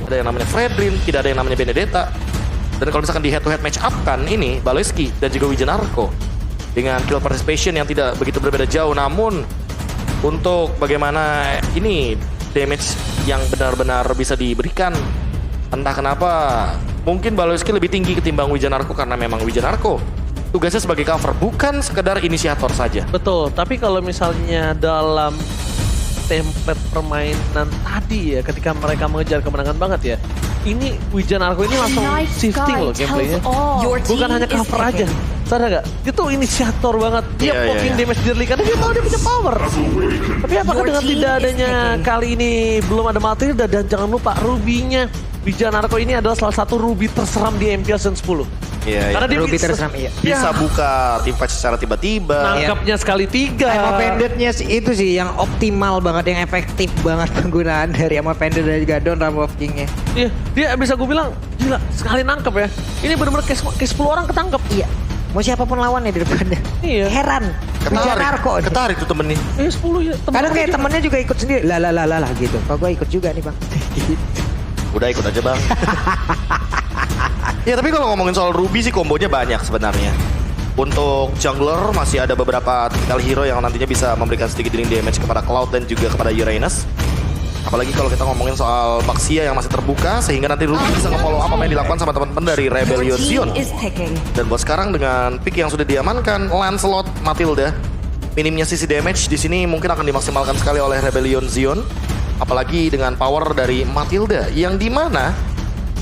tidak ada yang namanya Fredrin, tidak ada yang namanya Benedetta. Dan kalau misalkan di head to head match up kan ini Baloyski dan juga Wijanarko dengan kill participation yang tidak begitu berbeda jauh, namun untuk bagaimana ini damage yang benar-benar bisa diberikan, entah kenapa mungkin Baloyski lebih tinggi ketimbang Wijanarko karena memang Wijanarko tugasnya sebagai cover, bukan sekedar inisiator saja. Betul, tapi kalau misalnya dalam template permainan tadi ya, ketika mereka mengejar kemenangan banget ya, ini Wijanarko ini langsung shifting loh gameplaynya. Bukan hanya cover aja. Sadar gak? Dia tuh inisiator banget. Dia poking damage deadly karena dia tahu dia punya power. Tapi apakah dengan tidak adanya kali ini belum ada Matilda, dan jangan lupa Ruby-nya Wijanarko ini adalah salah satu Ruby terseram di MPL Season 10. Iya, karena dia Ruby terseram, iya. Bisa buka team fight secara tiba-tiba. Nangkapnya sekali 3. Ammo Pendant-nya itu sih yang optimal banget, yang efektif banget penggunaan dari Ammo Pendant dan juga Dawn Ram of King-nya. Iya, dia bisa gue bilang gila sekali nangkep ya. Ini benar-benar kayak 10 orang ketangkep. Iya. Mau siapapun lawannya di depannya. Iya. Heran. Wijanarko. Ketarik tuh temennya. 10 ya. Kadang kayak temennya juga ikut sendiri. Lah gitu. Kok gue ikut juga nih bang. Udah ikut aja bang. Ya tapi kalau ngomongin soal Ruby sih kombonya banyak sebenarnya. Untuk jungler masih ada beberapa typical hero yang nantinya bisa memberikan sedikit healing damage kepada Cloud dan juga kepada Uranus. Apalagi kalau kita ngomongin soal Baxia yang masih terbuka, sehingga nanti Ruby bisa nge-follow apa yang dilakukan sama teman-teman dari Rebellion Zion. Dan buat sekarang dengan pick yang sudah diamankan, Lancelot, Matilda, minimnya sisi damage di sini mungkin akan dimaksimalkan sekali oleh Rebellion Zion. Apalagi dengan power dari Matilda, yang dimana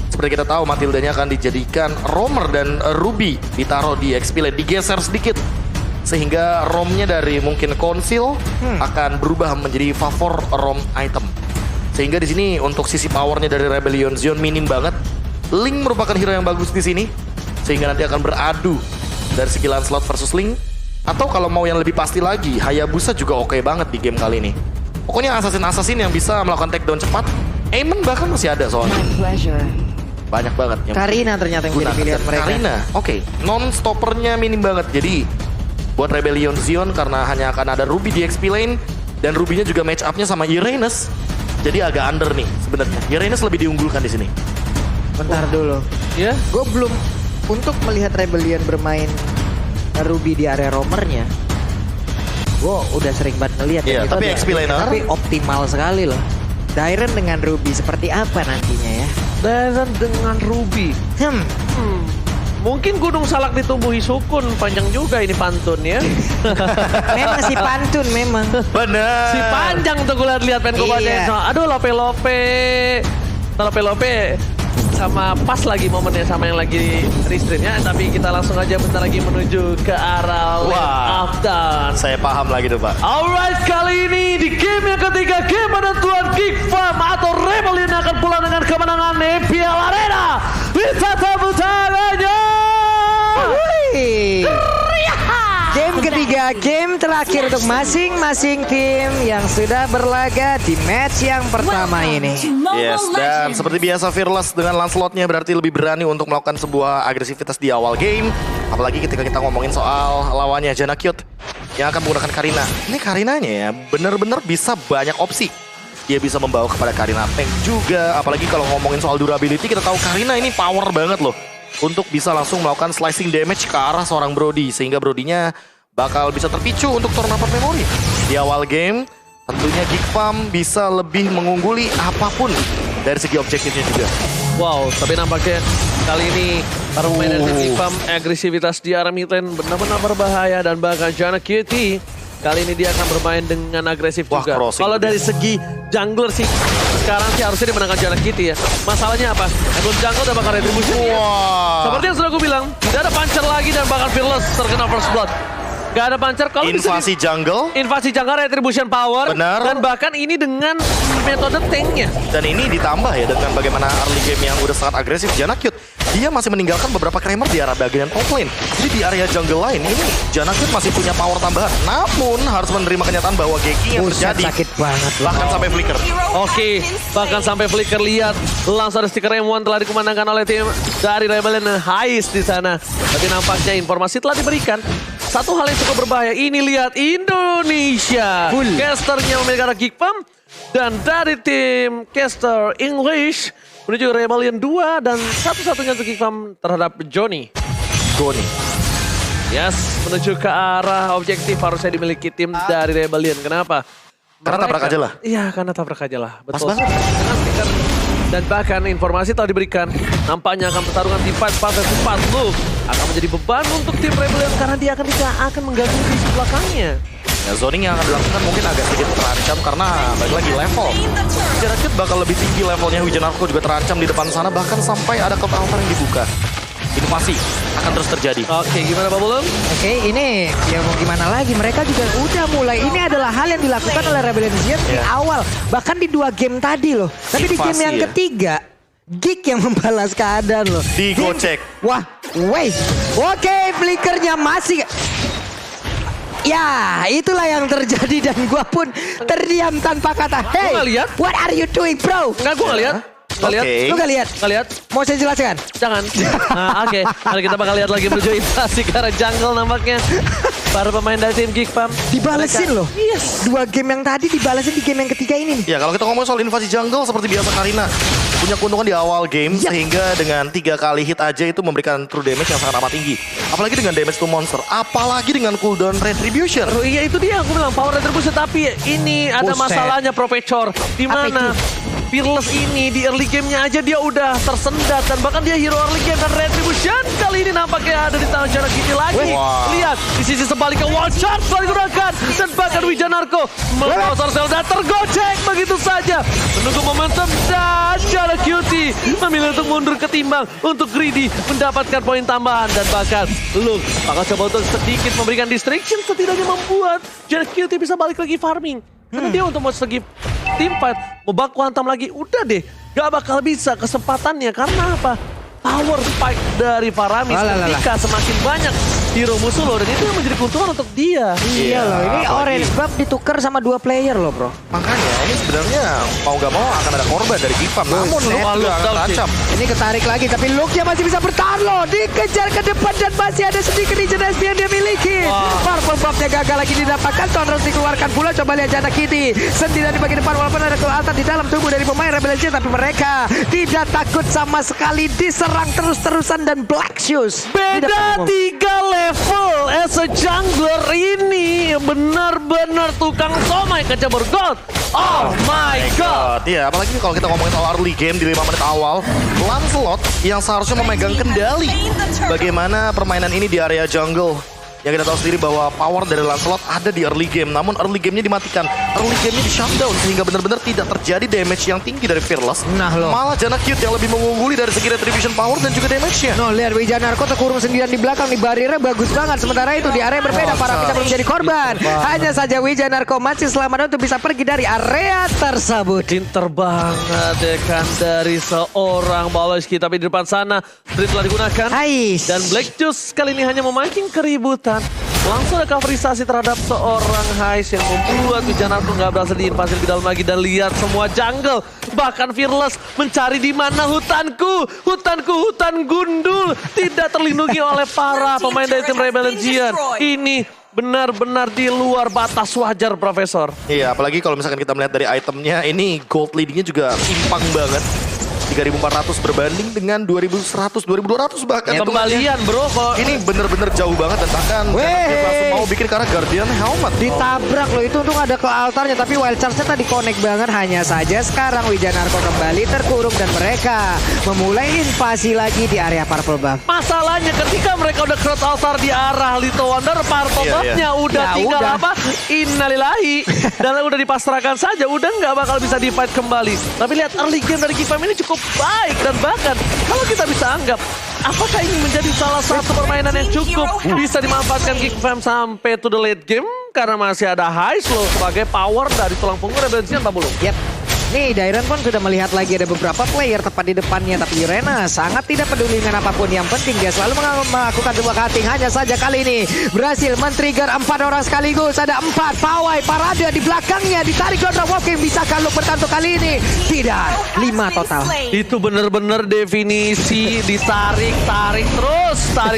seperti kita tahu Matildanya akan dijadikan roamer dan Ruby ditaruh di XP lane, digeser sedikit. Sehingga romnya dari mungkin Conceal akan berubah menjadi favor rom item. Sehingga di sini untuk sisi powernya dari Rebellion Zion minim banget. Link merupakan hero yang bagus di sini, sehingga nanti akan beradu dari segi Lancelot versus Link. Atau kalau mau yang lebih pasti lagi, Hayabusa juga oke banget di game kali ini. Pokoknya assassin yang bisa melakukan takedown cepat. Aemon bahkan masih ada soalnya. Banyak banget. Yang Karina ternyata yang menjadi pilihan mereka. Karina, oke. Non-stoppernya minim banget. Jadi buat Rebellion Zion karena hanya akan ada Ruby di XP lane, dan Ruby-nya juga match up-nya sama Uranus. Jadi agak under nih sebenarnya. Uranus lebih diunggulkan di sini. Bentar dulu. Ya. Gue belum untuk melihat Rebellion bermain Ruby di area roamernya. Gue udah sering banget ngeliat. Iya, tapi XP laner. Tapi optimal sekali loh. Dairen dengan Ruby seperti apa nantinya ya? Dairen dengan Ruby. Mungkin Gunung Salak ditumbuhi sukun, panjang juga ini pantun ya. Memang si pantun memang. Bener. Si panjang tuh gue lihat pengen Iya. Aduh lope-lope sama pas lagi momennya sama yang lagi restream ya. Tapi kita langsung aja bentar lagi menuju ke arah Lane of Dawn. Saya paham lagi tuh Pak. Alright, kali ini di game yang ketiga, game penentuan Geek Farm atau Rebellion akan pulang dengan kemenangan MPL Arena. Bisa tepuk tangannya. Game ketiga, game terakhir untuk masing-masing tim yang sudah berlaga di match yang pertama ini. Yes, dan seperti biasa Fearless dengan Lancelotnya berarti lebih berani untuk melakukan sebuah agresivitas di awal game. Apalagi ketika kita ngomongin soal lawannya Janna Cute yang akan menggunakan Karina. Ini Karinanya ya benar-benar bisa banyak opsi. Dia bisa membawa kepada Karina tank juga. Apalagi kalau ngomongin soal durability, kita tahu Karina ini power banget loh untuk bisa langsung melakukan slicing damage ke arah seorang Brody, sehingga Brody-nya bakal bisa terpicu untuk turnover memori. Di awal game, tentunya Geek Farm bisa lebih mengungguli apapun dari segi objektifnya juga. Wow, tapi nampaknya kali ini para pemain dari Geek Farm agresivitas di arah mid lane benar-benar berbahaya, dan bahkan Janna Cutie kali ini dia akan bermain dengan agresif juga. Kalau dari segi jungler sih, sekarang sih harusnya dia menangkan Janna Cutie ya. Masalahnya apa? Emblem jungle udah bakal retribution ya. Seperti yang sudah gue bilang, tidak ada puncher lagi dan bahkan Fearless terkena first blood. Gak ada puncher. Kalau invasi jungle. Invasi jungle, retribution power. Benar. Dan bahkan ini dengan metode tanknya. Dan ini ditambah ya dengan bagaimana early game yang udah sangat agresif Janna Cute. Dia masih meninggalkan beberapa Kramer di arah bagian top lane. Jadi di area jungle lain ini Janna Cute masih punya power tambahan. Namun harus menerima kenyataan bahwa gaking yang terjadi sakit banget. bahkan sampai flicker. Oke, bahkan sampai flicker. Lihat langsung ada stiker M1 telah dikumandangkan oleh tim dari Rebellion Heist di sana. Tapi nampaknya informasi telah diberikan. Satu hal yang cukup berbahaya, ini lihat Indonesia. Casternya memiliki arah Geek Farm. Dan dari tim caster English, menuju Rebellion 2 dan satu-satunya untuk Kikfam terhadap Johnny. Goni. Yes, menuju ke arah objektif harusnya dimiliki tim dari Rebellion. Kenapa? Karena tabrak aja lah. Iya, karena tabrak aja lah. Betul. Pas banget. Dengan stiker dan bahkan informasi telah diberikan. Nampaknya akan pertarungan tim fight 4 Luke akan menjadi beban untuk tim Rebellion karena dia akan mengganggu di belakangnya. Ya, zoning yang akan dilakukan mungkin agak sedikit terancam karena balik lagi level. Kira-kira bakal lebih tinggi levelnya. Wijan Arko juga terancam di depan sana, bahkan sampai ada cloud altar yang dibuka. Inovasi akan terus terjadi. Oke, gimana Pak Bulum? Oke, ini ya mau gimana lagi, mereka juga udah mulai. Ini adalah hal yang dilakukan oleh Rebellion di awal, bahkan di 2 game tadi loh. Tapi di game yang ketiga, Geek yang membalas keadaan loh. Digocek. Wah, wait. Oke, flickernya masih. Ya, itulah yang terjadi dan gua pun terdiam tanpa kata. Hey, nggak lihat? what are you doing, bro? Enggak, gue nggak lihat. Nggak lihat. Oke. Lu gak lihat? Nggak lihat. Mau saya jelaskan? Jangan. Nah, oke. Mari kita bakal lihat lagi menuju invasi ke arah jungle nampaknya. Para pemain dari tim Geekfam. Dibalesin loh. Yes. 2 game yang tadi dibalesin di game yang ketiga ini. Ya, kalau kita ngomong soal invasi jungle seperti biasa Karina punya keuntungan di awal game sehingga dengan 3 kali hit aja itu memberikan true damage yang sangat amat tinggi. Apalagi dengan damage to monster, apalagi dengan cooldown retribution. Oh iya itu dia aku bilang power retribution, tapi ini ada Buset. masalahnya Professor. Di mana Fearless ini di early game-nya aja dia udah tersendat dan bahkan dia hero early game dan retribution kali ini nampaknya ada di tangan Jana Kitty lagi. Wow. Lihat di sisi sebaliknya one shot telah digunakan dan bahkan Wijanarko melawan Zelda tergocek begitu saja. Menunggu momentum dan Jana Kitty memilih untuk mundur ketimbang untuk greedy mendapatkan poin tambahan dan bahkan Luke bakal coba untuk sedikit memberikan distraction setidaknya membuat Jana Kitty bisa balik lagi farming. Karena dia untuk mau segi tim fight, mau baku hantam lagi, udah deh. Gak bakal bisa kesempatannya. Karena apa? Power spike dari Faramis ketika semakin banyak hero musuh loh. Dan itu yang menjadi keuntungan untuk dia. Iya loh, ini apalagi- orange buff ditukar sama 2 player loh bro. Makanya ini sebenarnya mau gak mau akan ada korban dari Geekfam. Namun Luke juga akan terancam. Ini ketarik lagi tapi Luke-nya masih bisa bertahan loh. Dikejar ke depan dan masih ada sedikit regen SP yang dia miliki. Purple buff-nya gagal lagi didapatkan. Terus dikeluarkan pula. Coba lihat Jana Kitty sendirian di bagian depan walaupun ada kelihatan di dalam tubuh dari pemain Rebellion, tapi mereka tidak takut sama sekali diserang terus-terusan dan Black Shoes. Beda 3 level as a jungler ini benar-benar tukang somai ke cabur gold. Oh my god. Iya, apalagi kalau kita ngomongin soal early game di 5 menit awal, Lancelot yang seharusnya memegang kendali bagaimana permainan ini di area jungle. Yang kita tahu sendiri bahwa power dari Lancelot ada di early game, namun early game-nya dimatikan, early game-nya di shutdown sehingga benar-benar tidak terjadi damage yang tinggi dari Fearless. Nah loh. Malah Jana Cute yang lebih mengungguli dari segi retribution power dan juga damage-nya. No, lihat Wijanarko terkurung sendirian di belakang nih, barirnya bagus banget. Sementara itu di area berbeda para bisa belum menjadi korban. Hanya saja Wijanarko masih selamat untuk bisa pergi dari area tersebut. Pinter banget ya kan dari seorang Baloski, tapi di depan sana Street telah digunakan. Ais. Dan Black Juice kali ini hanya memancing keributan. Langsung ada coverisasi terhadap seorang Hais yang membuat Wijanarko nggak berhasil diinvasi lebih dalam lagi. Dan lihat semua jungle, bahkan Fearless mencari di mana hutanku, hutan gundul tidak terlindungi oleh para pemain dari tim Rebellion. Ini benar-benar di luar batas wajar, Profesor. Iya, apalagi kalau misalkan kita melihat dari itemnya, ini gold leadingnya juga timpang banget. 3.400 berbanding dengan 2.100, 2.200 bahkan. Kembalian bro, kok Ini bener-bener jauh banget dan bahkan dia langsung mau bikin karena Guardian Helmet. Ditabrak loh, itu untung ada ke altarnya, tapi wild charge-nya tadi connect banget. Hanya saja sekarang Wijanarko kembali terkurung dan mereka memulai invasi lagi di area Purple Buff. masalahnya ketika mereka udah crowd altar di arah Little Wonder, partobotnya udah Ya tinggal udah. apa? Innalillahi. Dan udah dipasrahkan saja, udah nggak bakal bisa di fight kembali. Tapi lihat early game dari Geekfam ini cukup baik dan bahkan kalau kita bisa anggap apakah ini menjadi salah satu permainan yang cukup bisa dimanfaatkan Geekfam sampai to the late game karena masih ada Hais loh sebagai power dari tulang punggung Rebellion, Pak Bulu. Yap. Nih, Dairon pun sudah melihat lagi ada beberapa player tepat di depannya. Tapi Yurena sangat tidak peduli dengan apapun. Yang penting dia selalu melakukan sebuah cutting. Hanya saja kali ini berhasil men-trigger 4 orang sekaligus. Ada 4 pawai parade di belakangnya. Ditarik Lordra Walking. Bisakah Luke bertantu kali ini? Tidak. 5 total. Itu bener-bener definisi tarik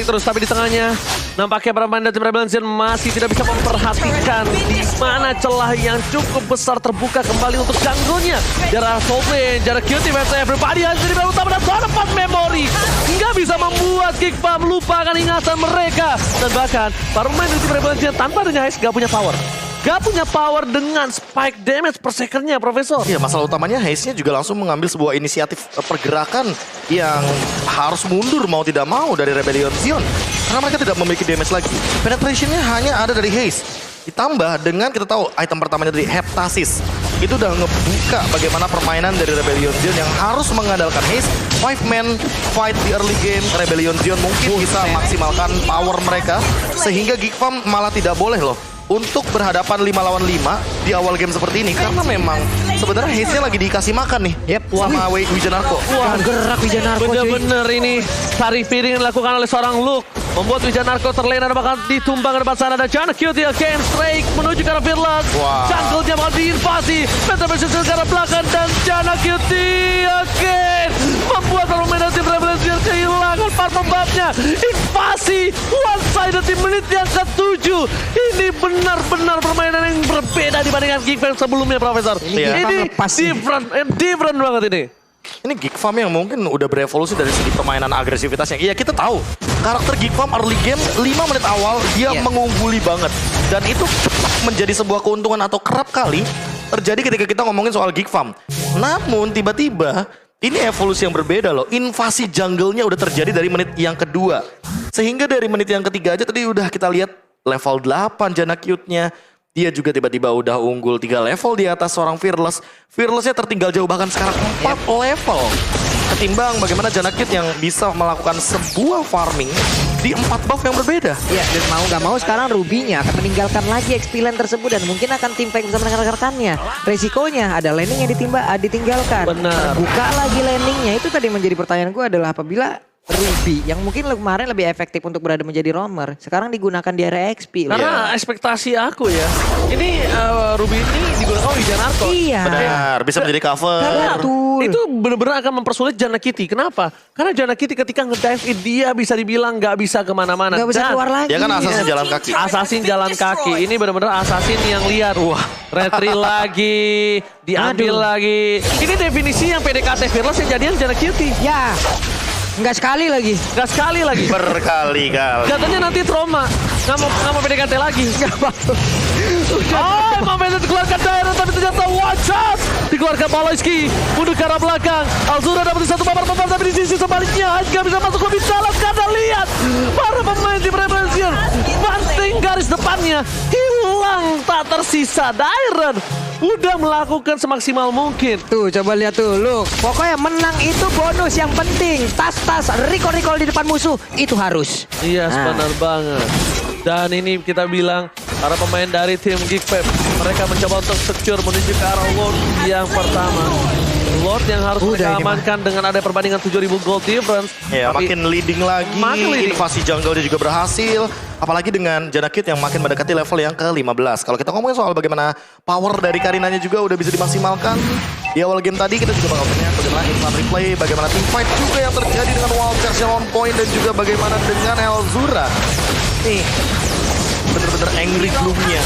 terus. Tapi di tengahnya nampaknya para pemain dari tim Rebellion masih tidak bisa memperhatikan di mana celah yang cukup besar terbuka kembali untuk jungle-nya. Jarak Soulblade, jarak Cutie versus everybody hanya di belakang utama dan dapat memori. Nggak bisa membuat Geekfam melupakan ingatan mereka. Dan bahkan, para pemain dari tim Rebel Legends tanpa adanya Haze nggak punya power. Gak punya power dengan spike damage per second-nya, Profesor. Iya, masalah utamanya Haze-nya juga langsung mengambil sebuah inisiatif pergerakan yang harus mundur mau tidak mau dari Rebellion Zion. Karena mereka tidak memiliki damage lagi. Penetration-nya hanya ada dari Haze. Ditambah dengan kita tahu item pertamanya dari Heptasis. Itu udah ngebuka bagaimana permainan dari Rebellion Zion yang harus mengandalkan Haze. 5-man fight di early game. Rebellion Zion mungkin bisa maksimalkan power mereka. Sehingga Geekfam malah tidak boleh loh untuk berhadapan 5 lawan 5 di awal game seperti ini. Karena memang sebenarnya Haze-nya lagi dikasih makan nih sama Wijanarko. Wah, gerak Wijanarko. Bener-bener ini sari piring yang dilakukan oleh seorang Luke. Membuat Wijanarko terlena dan bakal ditumbang ke depan sana. Dan Jana Cutie game strike menuju ke arah Fearless. Jungle-nya bakal diinvasi. Meta bersusul ke arah belakang dan Jana Cutie again membuat permainan tim Rebel Legends kehilangan part pembabnya. Invasi one-sided di menit yang ke-7. Ini benar-benar permainan yang berbeda dibandingkan Geekfam sebelumnya, Profesor. Ini different banget ini. Ini Geekfam yang mungkin udah berevolusi dari segi permainan agresivitasnya. Iya, kita tahu karakter Geekfam early game 5 menit awal dia mengungguli banget. Dan itu menjadi sebuah keuntungan atau kerap kali terjadi ketika kita ngomongin soal Geekfam. Namun tiba-tiba ini evolusi yang berbeda loh. Invasi jungle-nya udah terjadi dari menit yang kedua. Sehingga dari menit yang ketiga aja tadi udah kita lihat level 8 Jana Cute-nya. Dia juga tiba-tiba udah unggul 3 level di atas seorang Fearless. Fearless-nya tertinggal jauh, bahkan sekarang 4 level. Ketimbang bagaimana Jana Cute yang bisa melakukan sebuah farming di 4 buff yang berbeda. Ya, dan mau gak mau sekarang Ruby-nya akan meninggalkan lagi XP lane tersebut dan mungkin akan teamfight bersama dengan rekan-rekannya. Resikonya ada laning yang ditinggalkan. Benar. Buka lagi laningnya, itu tadi menjadi pertanyaan gue adalah apabila Ruby yang mungkin kemarin lebih efektif untuk berada menjadi roamer, sekarang digunakan di area XP. Karena ekspektasi aku ya, ini Ruby ini digunakan oleh Wijanarko. Iya. Benar, bisa menjadi cover. Betul. Itu benar-benar akan mempersulit Jana Kitty. Kenapa? Karena Jana Kitty ketika ngedive in, dia bisa dibilang nggak bisa kemana-mana. Nggak bisa keluar lagi. Dia kan assassin jalan kaki. Assassin jalan kaki. Ini benar-benar assassin yang liar. Wah, retry lagi, diambil lagi. Ini definisi yang PDKT Fearless yang jadian Jana Kitty. Ya. Enggak sekali lagi. Nggak sekali lagi. Berkali-kali. Katanya nanti trauma. Nggak mau PDKT lagi. Nggak mau. Oh, momennya dikeluarkan daerah, tapi ternyata watch out. Dikeluarkan Paloyski. Mundur ke arah belakang. Alzura dapat satu babar pembal, tapi di sisi sebaliknya nggak bisa masuk lebih dalam. Karena lihat para pemain tim Rebel Legends banting garis depannya. Hilang, tak tersisa. Dairon udah melakukan semaksimal mungkin. Tuh, coba lihat tuh, look. Pokoknya menang itu bonus yang penting. Tas-tas, recall-recall di depan musuh, itu harus. Iya, benar banget. Dan ini kita bilang, para pemain dari tim Geekfam, mereka mencoba untuk secure menuju ke arah Lord yang pertama. Lord yang harus mereka amankan dengan ada perbandingan 7.000 gold difference. Ya, makin leading lagi, invasi jungle dia juga berhasil. Apalagi dengan Jana Cute yang makin mendekati level yang ke-15. Kalau kita ngomongin soal bagaimana power dari Karinanya juga udah bisa dimaksimalkan. Di awal game tadi kita juga bakal tanya bagaimana instant replay, bagaimana team fight juga yang terjadi dengan Wild Charge yang on point. Dan juga bagaimana dengan Elzura. Nih, bener-bener angry gloom-nya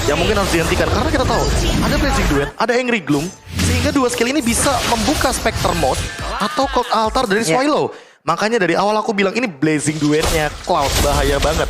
yang mungkin harus dihentikan. Karena kita tahu ada Blazing Duet, ada Angry Gloom. Sehingga dua skill ini bisa membuka Spectre Mode atau Cult Altar dari Swallow. Makanya dari awal aku bilang ini Blazing Duet-nya Cloud bahaya banget.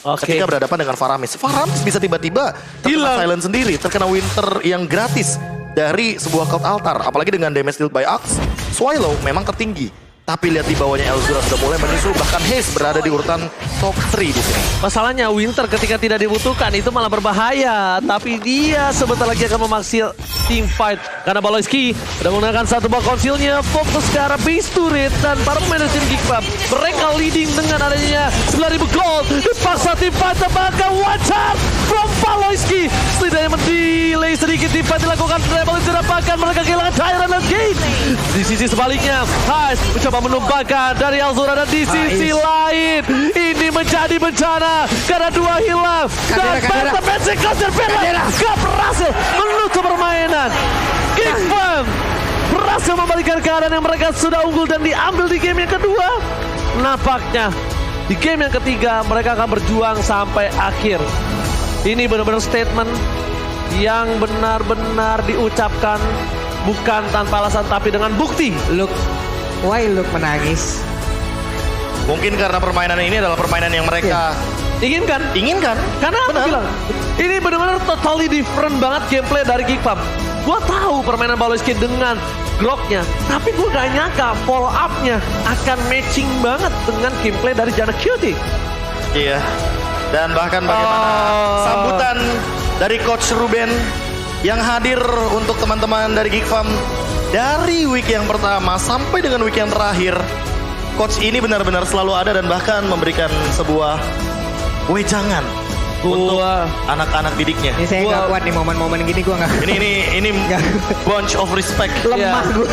Ketika berhadapan dengan Faramis. Faramis bisa tiba-tiba terkena silent sendiri, terkena Winter yang gratis dari sebuah Cult Altar. Apalagi dengan damage dealt by Axe, Swallow memang tertinggi. Tapi lihat di bawahnya Elzura sudah mulai menyusul, bahkan Haze berada di urutan top 3 di sini. Masalahnya Winter ketika tidak dibutuhkan itu malah berbahaya. Tapi dia sebentar lagi akan memaksil team fight. Karena Baloyski sudah menggunakan satu buah konsilnya, fokus ke arah base turret. Dan para pemain tim Geekfam, mereka leading dengan adanya 9.000 gold. Dipaksa team fight, bahkan watch out from Baloyski. Setidaknya mendelay sedikit team fight dilakukan Rebel Legends, bahkan mereka kehilangan Tyrant dan Gate. Di sisi sebaliknya, Haze mencoba menumpahkan dari Elzura, dan di sisi lain ini menjadi bencana karena dua hilang. Dan Phantom Magic gak berhasil menutup permainan. Geekfam berhasil membalikan keadaan yang mereka sudah unggul dan diambil di game yang kedua. Nampaknya di game yang ketiga mereka akan berjuang sampai akhir. Ini benar-benar statement yang benar-benar diucapkan bukan tanpa alasan tapi dengan bukti. Why Luke menangis? Mungkin karena permainan ini adalah permainan yang mereka Inginkan. Karena aku Benar. bilang, ini benar-benar totally different banget gameplay dari Geek Farm. Gue tahu permainan Baloski dengan groknya, tapi gue gak nyangka follow up-nya akan matching banget dengan gameplay dari Jana Cutie. Iya. Dan bahkan bagaimana sambutan dari Coach Ruben yang hadir untuk teman-teman dari Geek Farm dari week yang pertama sampai dengan week yang terakhir. Coach ini benar-benar selalu ada dan bahkan memberikan sebuah wejangan untuk anak-anak didiknya. Ini saya nggak kuat nih momen-momen gini gue nggak. Ini bunch of respect. Lemah gue.